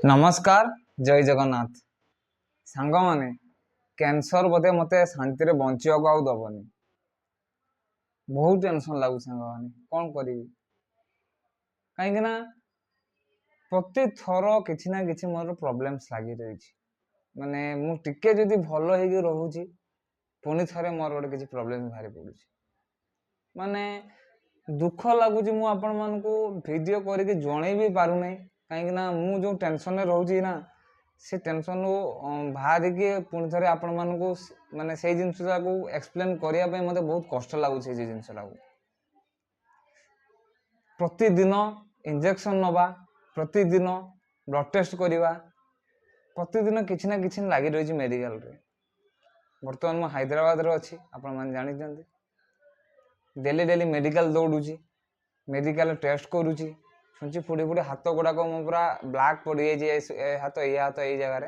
नमस्कार जय जगन्नाथ सांग माने कैंसर बोधे मते शांति रे बंचिया को आउ दबनी बहुत टेंशन लागु सांग माने कौन करी कहीं ना प्रति थर किछि ना किछि मोर प्रॉब्लम्स लागी रही माने मु टिके जदी भलो हेगी रहूची पुनी थरे मोर गोटे किछि प्रॉब्लम बाहरी पडुची माने दुख लगुच मु आपण मान को वीडियो करके जणे भी पारु नहीं कहीं ना मु जो टेंशन में रहूची ना से टेंशन बाहर के पुणी थे आपण मान को माने से जिनसा को एक्सप्लेन करने मत बहुत कष्ट लगुच जिनसा प्रतिदिन इंजेक्शन नवा प्रतिदिन ब्लड टेस्ट करवा प्रतिदिन किसी ना किसी लगी रही मेडिकल रे बर्तमान मु हैदराबाद रे अच्छी आपण मैंने जानी डेली डेली मेडिकल दौड़ूची मेडिकल टेस्ट करुची शुणुची फुड़ी फुड़ी हाथ गुड़ाक मो पूरा ब्लैक पड़ जाए हाथ ये जगार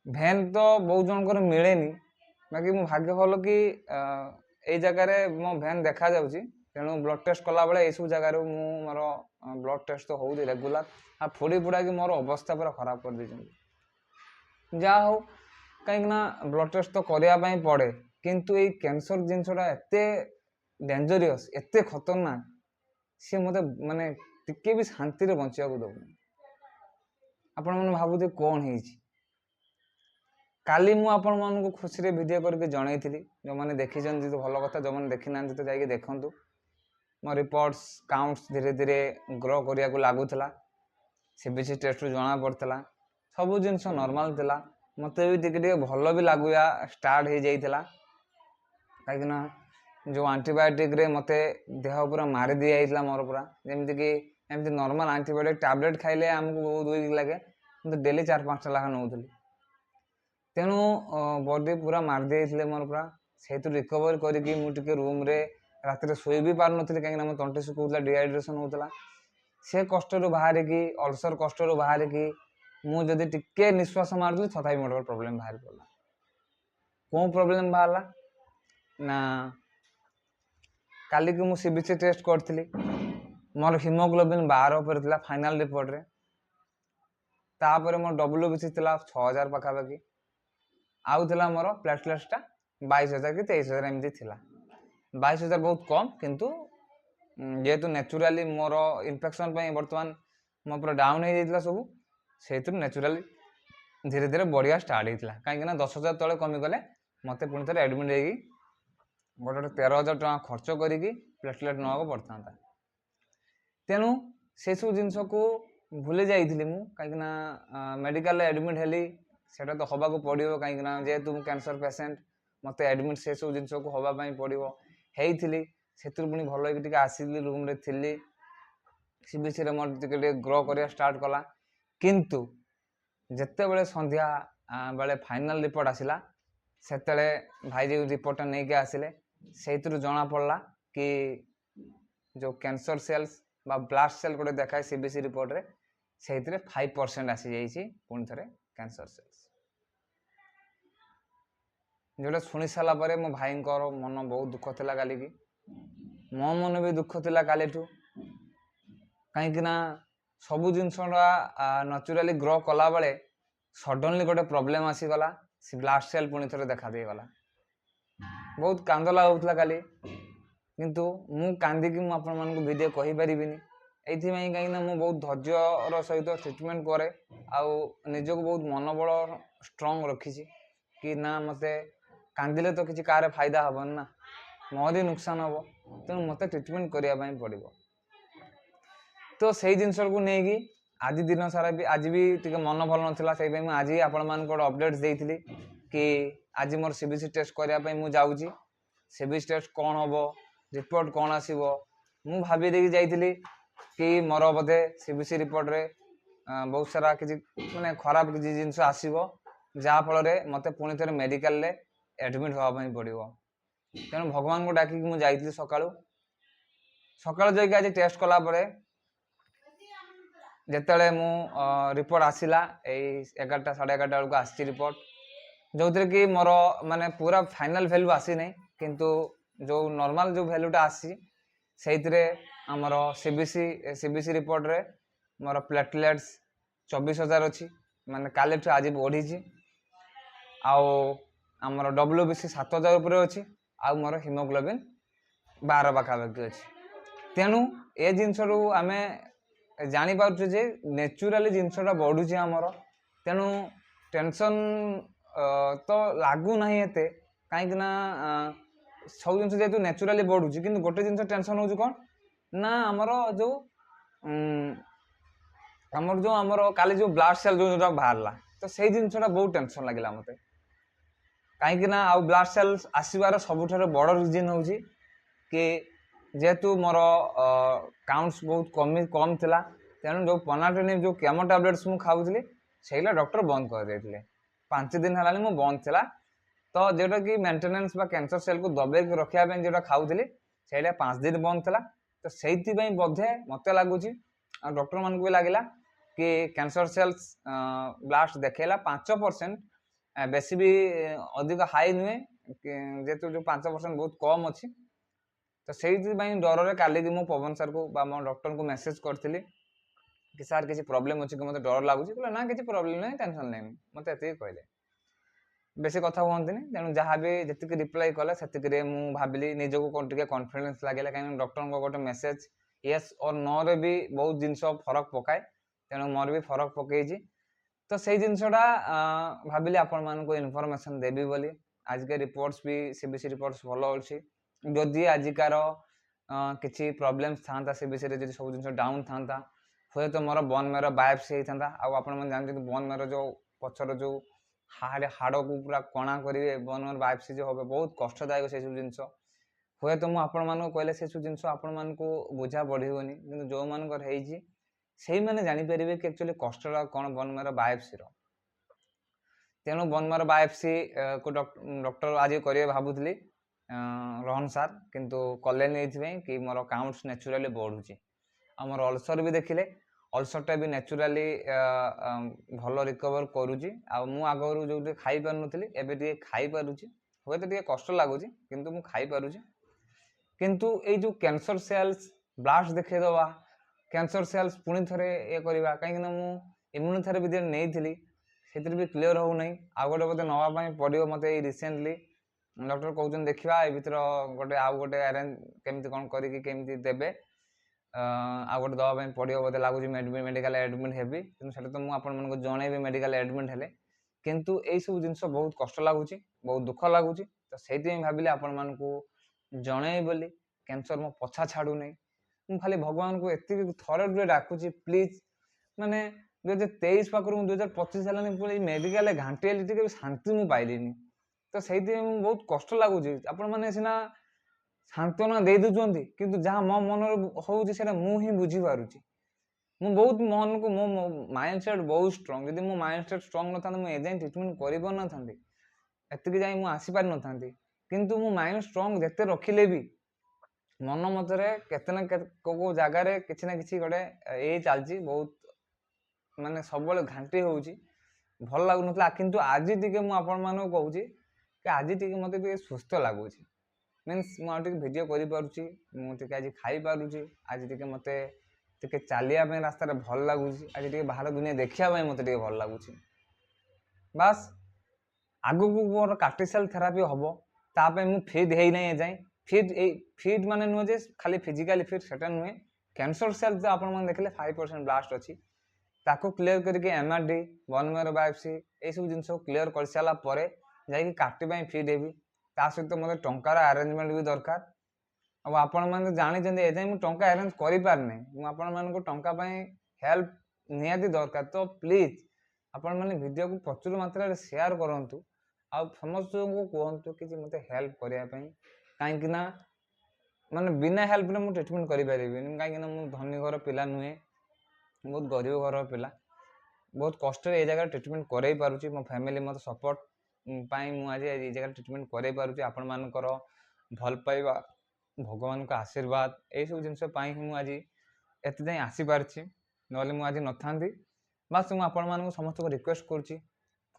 भेन तो बहुत जनकर मिले बाकी मो भाग्य भल कि ये जगार मो भेन देखा जाऊँगी तेणु ब्लड टेस्ट कला बेले यू जगार मोर ब्लड टेस्ट तो हो रेगुलर आ फुड़ी फुड़ा कि मोर अवस्था पूरा खराब कर दी जा हो कहीं ब्लड टेस्ट तो करने पड़े किंतु ये कैंसर जिनसा एत डेंजरियस एत खतरनाक सी मत माने टिके भी शांति रे बंचिया को दबनी आपण मन भाबुते कौन है काली मु आपण मन को खुशी रे वीडियो करके जणैथिली जो माने देखि जंती तो भलो कथा जो माने देखि नांती तो जाके देखंतु मो रिपोर्ट्स काउंट्स धीरे धीरे ग्रो करिया को लागुथला सीबीसी टेस्ट रू जणा पड़तला सब जिंस नॉर्मल थिला मते भी टिके टिके भलो भी लागुया स्टार्ट हो जाइथिला काहे ना जो एंटीबायोटिक रे मते देह पूरा मारी दी जाइथिला मोर पूरा जेमति कि एमति नॉर्मल एंटीबायोटिक टैबलेट खाइले हमको बहुत वीक लगे किंतु डेली 4-5 लाख नउथली तेणु बॉडी पूरा मार दी जाइथिले मोर पूरा सेतु रिकवर करिकि मु टिके रूम रे रात रे सोई भी पार नथली काहे ना मो तंटे सुकुला डिहाइड्रेशन होतला से कष्ट रो बाहर की अल्सर कष्ट रो बाहर की मु जदी टिके निश्वास मारदली तथापि मोर प्रॉब्लम बाहर पड़ला कोन प्रॉब्लम बाहरला ना काली की मु सीबीसी टेस्ट करथली मोर हीमोग्लोबिन 12 पर थिला फाइनल रिपोर्ट रे तापर मोर डब्ल्यूबीसी थिला 6000 पाखा पाखी आउ थिला मोर प्लेटलेट्स टा 22000 कि 23000 एमती थिला 22000 बहुत कम किंतु जेहेतु नेचुराली मोर इन्फेक्शन पई वर्तमान मो पूरा डाउन हो जाइतिला सब सेतु नेचुराली धीरे धीरे बढ़िया स्टार्ट होइतिला काहे ना 10000 तळे कमी गले मते पुणी थे एडमिट होगी गोटे 13,000 टका खर्च करी प्लेटलेट नवा पड़ता तेणु से सब जिनस को भूली जाइली मु कहीं मेडिकल एडमिट हेली सेटा तो हवा को पड़ो कहीं जेहेतु कैंसर पेसेंट मत एडमिट से सब जिनस को हवाई पड़ो से पुणी भल आसली रूम रे थी सीबीसी मोटे ग्रो कर स्टार्ट कला किंतु जिते बड़े संध्या बेले फाइनल रिपोर्ट आसला सेतले भाई जो रिपोर्ट नहीं के आसिले से जना पड़ा कि जो कैंसर सेल्स बा ब्लास्ट सेल गोटे देखा सीबीसी रिपोर्ट रे से 5% आसी जाइए पुणी थे कैंसर सेल्स जोटा शुणी सारा पर मो भाई मन बहुत दुख थिला काली की मो मन भी दुख थिला काली ठू कहीं सबू जिनसा नेचुराली ग्रो कला बेले सडनली गोटे प्रॉब्लम आसीगला से ब्लास्ट सेल पुणी थे देखा दे गला बहुत कांद लगुला काली किंतु मु कांदिकी मु आपण मानक वीडियो कहि परिबिनी एथि कहीं मु बहुत धैर्यर सहित ट्रिटमेंट करे आउ निजक बहुत मनोबल स्ट्रंग रखी कि ना मते कांदिले तो किसी कार फायदा हबन ना मोर ही नुकसान हम तेणु मत ट्रिटमेंट करने पड़ो तो से जिनस को लेकिन आज दिन सारा भी आज भी टे मन भल नाला से आज आपण मान अपडेट देती कि आज मोर सीबीसी टेस्ट करने मुझे जाऊँगी सीबीसी टेस्ट कौन हम रिपोर्ट कौन आसो मु भाभी देखी जाइली कि मोर बोधे सीबीसी रिपोर्ट रे बहुत सारा किसी माने खराब किसी जिनस आसो जहाँफल मत पुणी थे मेडिकल रे एडमिट होगापी पड़ो तेणु भगवान को डाक मुझे जाइली सका सका जाकि आज टेस्ट कला जिते मु रिपोर्ट आसला 11टा 11:30 बेलू आसी रिपोर्ट जो थे कि मोर माने पूरा फाइनल वैल्यू आसी नहीं किंतु जो नॉर्मल जो वैल्यूटा आसी से आमर सीबीसी रिपोर्ट रे मोर प्लेटलेट्स 24,000 ଅଛି, ମାନେ କାଲିଠୁ ଆଜି ବଢ଼ିଛି। ଆଉ ଆମର WBC 7,000 ଉପରେ ଅଛି, ଆଉ ମୋର ହିମୋଗ୍ଲୋବିନ୍ 12 ପାଖାପାଖି ଅଛି। ତେଣୁ ଏ ଜିନିଷରୁ ଆମେ ଜାଣିପାରୁଛୁ ଯେ ନ୍ୟାଚୁରାଲି ଜିନିଷଟା ବଢ଼ୁଛି ଆମର। ତେଣୁ ଟେନସନ୍ ତ ଲାଗୁନାହିଁ ଏତେ, କାହିଁକିନା ସବୁ ଜିନିଷ ଯେହେତୁ ନ୍ୟାଚୁରାଲି ବଢ଼ୁଛି। କିନ୍ତୁ ଗୋଟେ ଜିନିଷ ଟେନସନ୍ ହେଉଛି କ'ଣ ନା ଆମର ଯେଉଁ ଆମର କାଲି ଯେଉଁ ବ୍ଲଡ୍ ସେଲ୍ ଯେଉଁଟା ବାହାରିଲା, ତ ସେଇ ଜିନିଷଟା ବହୁତ ଟେନସନ୍ ଲାଗିଲା ମୋତେ। କାହିଁକି ନା ଆଉ ବ୍ଲଡ୍ ସେଲ୍ ଆସିବାର ସବୁଠାରୁ ବଡ଼ ରିଜିନ୍ ହେଉଛି କି ଯେହେତୁ ମୋର କାଉଣ୍ଟସ୍ ବହୁତ କମ୍ ଥିଲା, ତେଣୁ ଯେଉଁ ପନାଟୋନିକ୍ ଯେଉଁ କେମୋ ଟ୍ୟାବଲେଟ୍ସ ମୁଁ ଖାଉଥିଲି ସେଇଟା ଡକ୍ଟର ବନ୍ଦ କରିଦେଇଥିଲେ। 5 ଦିନ ହେଲାଣି ମୁଁ ବନ୍ଦ ଥିଲା। ତ ଯେଉଁଟାକି ମେଣ୍ଟେନାନ୍ସ ବା କ୍ୟାନ୍ସର ସେଲ୍କୁ ଦବେଇକି ରଖିବା ପାଇଁ ଯେଉଁଟା ଖାଉଥିଲି ସେଇଟା 5 ଦିନ ବନ୍ଦ ଥିଲା। ତ ସେଇଥିପାଇଁ ବୋଧେ ମୋତେ ଲାଗୁଛି, ଆଉ ଡକ୍ଟରମାନଙ୍କୁ ବି ଲାଗିଲା କି କ୍ୟାନ୍ସର ସେଲ୍ସ ବ୍ଲାଷ୍ଟ ଦେଖେଇଲା 5%, ବେଶୀ ବି ଅଧିକ ହାଇ ନୁହେଁ, ଯେହେତୁ ଯେଉଁ 5% ବହୁତ କମ୍ ଅଛି। ତ ସେଇଥିପାଇଁ ଡରରେ କାଲିକି ମୁଁ ପବନ ସାର୍କୁ ବା ମୋ ଡକ୍ଟରଙ୍କୁ ମେସେଜ୍ କରିଥିଲି कि सार किसी प्रॉब्लम अच्छी कि मत डर लगुच ना किसी प्रॉब्लम नहीं टेंशन नहीं मत एति कहले बेसी कथा कहते तेणु जहाँ भी जी रिप्लाई कले से भाविली निजक कौन टे कॉन्फिडेंस लगे कहीं डॉक्टर को गोटे मेसेज येस और नो रे भी बहुत जिनस फरक पकाए तेणु मोर भी फरक पकई तो से जिनसटा भाविली आपण मान इनफॉरमेशन देवी बोली आज के रिपोर्ट्स भी सीबीसी रिपोर्ट्स भल अच्छी जदि आजिकार किसी प्रॉब्लम्स था सीबीसी रे सब जिन डाउन था हुए तो मोर बोन मेरो बायोप्सी होता आपने बोन मेरो जो पछर जो हाड़ को पूरा कणा करेंगे बोन मेरो बायोप्सी जो हम बहुत कष्टदायक से सब जिनस हुए तो मुझे कहले से सब जिन आपण बुझा पड़ोनी कि जो मानकर से मैंने जापर कि एक्चुअली कष्टा कौन बोन मेरो बायोप्सी तेणु बोन मेरो बायोप्सी को डॉक्टर आज करेंगे भावुली रोहन सार किंतु कले कि मोर काउंट्स नेचुराली बढ़ुची आ मोर अल्सर भी देखिले अल्सरटा भी नेचुराली भल रिकवर करुच्ची आगु जो खाई पार नी एवं खाई पारुची हुए तो कष्ट लगुच किंतु मु खाई पारुची किंतु ये जो कैंसर सेल्स ब्लास्ट देखा कैंसर सेल्स पुणी थे ये करवा कहीं इम्यूनोथेरेपी जो नहीं से भी क्लीयर हो नहीं आउ गोटे बोलते नापी पड़ो मत रिसेंटली डॉक्टर कहते देखा ये भर गोटे आउ गोटे अरेंज केमती कौन करमी देवे आ गोटे दवाई पड़ो बोलते लगुच मेडिकल एडमिट हेबी कि तो मुझे जनइबी मेडिकल एडमिट हेले किंतु यही सब जिन बहुत कष्ट लगुच बहुत दुख लगुच तो से भाविले आपण मानक जन बोली कैंसर मो पछा छाड़ू नहीं मुझे खाली भगवान को एति थरे डाकुची प्लीज माने 2023 पाखर 2025 है मेडिकल घाटी शांति मुझे पाइली तो से बहुत कष्ट लगुच आपण मैंने सीना सांत्वना दे दूसरी किंतु जहाँ मो मन होता मुझे बुझीपारुची मु बहुत मन को मो माइंड सेट बहुत स्ट्रांग जब मो माइंड सेट स्ट्रांग न था मुझे एजाए ट्रिटमेंट कर था एतिक जाए मुझे आसीपार न था किंतु मो माइंड स्ट्रांग जिते रखिले भी मन मतरे केतना को जगार किसी ना किसी गोटे ये चलती बहुत माने सब घाटी हो भल लगुन किंतु आज टी मुझे कहूँ कि आज टी मत सुस्थ लगुच मीन्स मुझे भिडियो करुँची मुझे आज खाई पारुची आज टी मत चलिया रास्ता भल लगुच आज टी बाहर दुनिया देखा मत भल लगुच बास आगु को मोर कार्टी सेल थेरापी हम ताप मुझे फिट है ना जाए फिट माने नुहे जे खाली फिजिकाली फिट सेटा नुहे कैंसर सेल जो आपने देखले 5% ब्लास्ट अच्छी ताको क्लीयर करके एमआरडी बोन मेरो बायोप्सी ये सब जिन क्लीयर कर सारापर जाकि कार्टी फिट हेबी ता सहित मत टंकार अरेंजमेंट भी दरकार अब आपण मैंने जानी एजाए मुझे टंका अरेंज कर पारना मुझे टंका हेल्प निहाती दरकार तो प्लीज आपण मैंने वीडियो को प्रचुर मात्रा शेयर करूँ आ समस्त को कहतु कि मत हेल्प करने कहीं माने बिना हेल्प रे मुझे ट्रिटमेंट करें कहीं मुझे धनी घर पिला नुहे बहुत गरीब घर पिला बहुत कष्ट ये जगह ट्रिटमेंट कर पारुची मो फैमिली मत सपोर्ट मुझे ये जगह ट्रिटमेंट कर पारुची आपण मानकर भल पाइबा भगवान का आशीर्वाद यही सब जिनस आज एत जाए आसीपारी ना मुझे न था बास मुझे आपण मान समस्त को रिक्वेस्ट करुँची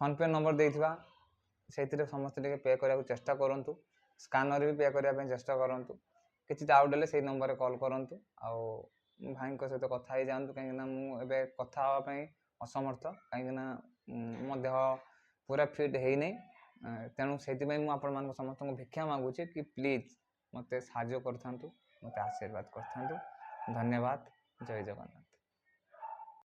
फोन पे नंबर देथिबा से समस्त पे करने चेष्टा करूँ स्कानर भी पे करने चेष्टा करूँ किसी डाउट हेल्ले से नंबर कॉल करूँ आउ भाई सहित कथा ही जातु कहीं मुझे कथा असमर्थ कहीं मो देह पूरा फिट है नहीं तेणु से आपण समस्त भिक्षा मागुचे कि प्लीज मत साहय कर मत आशीर्वाद कर धन्यवाद। जय जगन्नाथ।